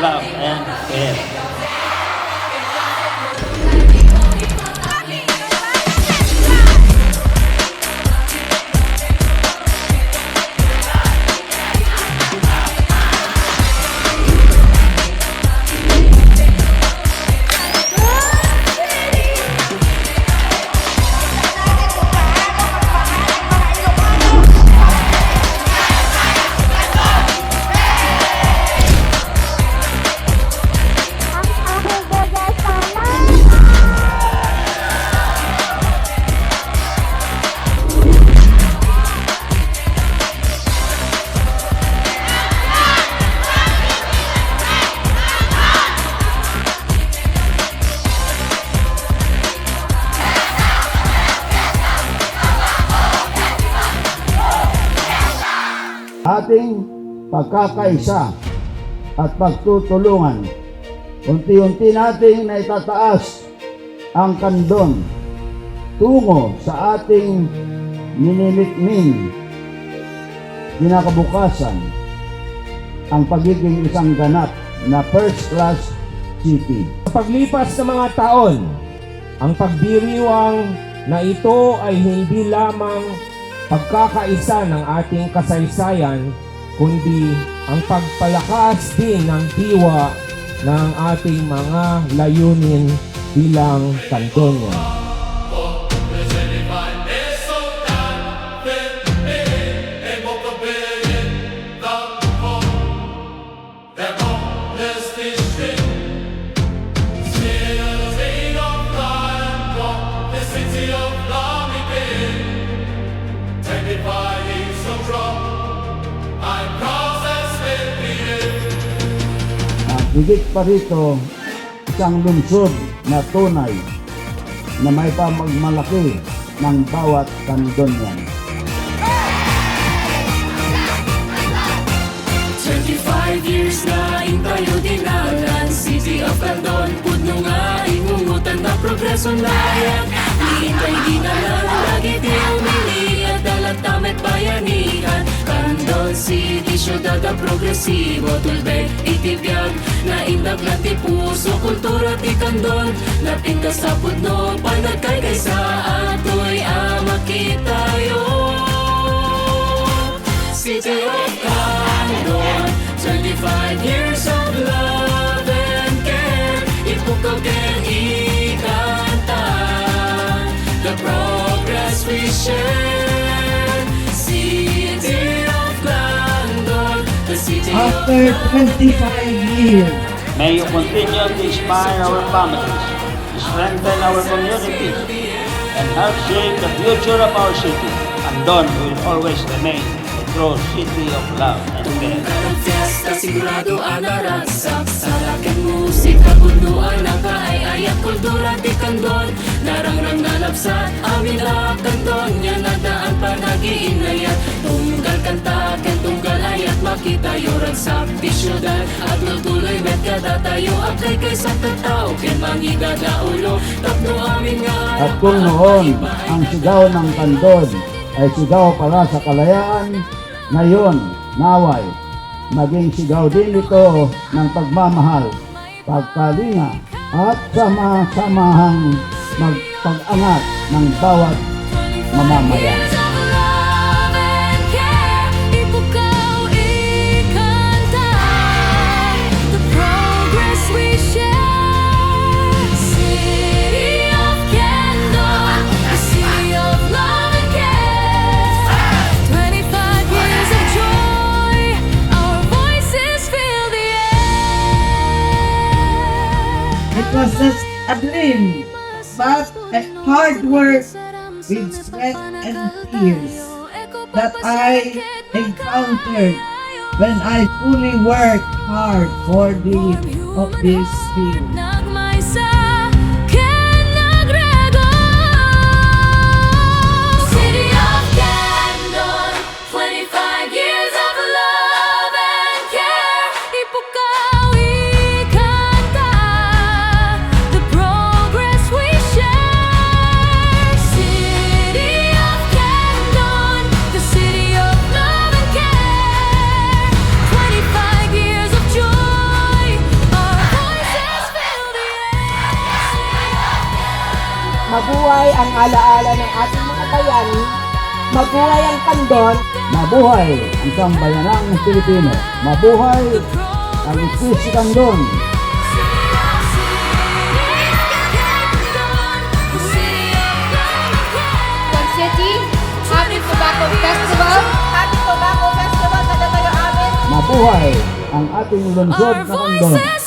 love and care. Ating pagkakaisa at pagtutulungan, unti-unti nating naitataas ang kandon tungo sa ating ninilikming kinakabukasan, ang pagiging isang ganap na first-class city. Sa paglipas ng mga taon, ang pagdiriwang na ito ay hindi lamang pagkakaisa ng ating kasaysayan, kundi ang pagpalakas din ng diwa ng ating mga layunin bilang kandonya. Higit pa rito, isang lungsod na tunay na may pamagmalaki ng bawat kandonyan. 25 years na tayo dinalan, City of Candon, puno nga imungutan na progreso na yan. Hintay dinalan, lagi di umili at dalat tamet bayanihan. Candon City, syudad ang progresibo, tulbe itibiyag na indag na ti puso, kultura ti Candon, lapit ka sa pudno, panagkay kay sa ato'y makita yun. City of Candon, 25 years of love and care, ipukaw din ikanta, the progress we share. City of Candon, the city After of 25 years, May you continue to inspire our families, strengthen our communities, and help shape the future of our city. Candon will always remain a true city of love and care. Ang fiesta sigurado ang narasak sa laking musika, bunduan ang kaay at kultura di Candon, narangrang nalabsat amin na Candon, yan nadaan pa nag-iinayat, tunggal kanta ken tunggal ayat makita yorang sa syudad at tuloy met kada tayo akay kay sa tao ken mangigada ulo tapno amin nga. At kung noon ang sigaw ng Candon ay sigaw para sa kalayaan, ngayon naway maging sigaw din ito ng pagmamahal, pagkalinga at sama-samahang magpag-angat ng bawat mamamayan. it was just a dream, but a hard work with sweat and tears that I encountered when I fully worked hard for of this field. City of Candon, 25 years of love and care, ipukaw ikanta, the progress we share. City of Candon, the city of love and care, 25 years of joy, Mabuhay ang alaala ng ating mga bayani. Mabuhay ang Kandon. Mabuhay ang sambayanang Pilipino. Mabuhay ang Ispis Kandon. Quezon City, Happy Tobacco Festival. Happy Tobacco Festival, kadalaga amin. Mabuhay ang ating lungsod na Kandon.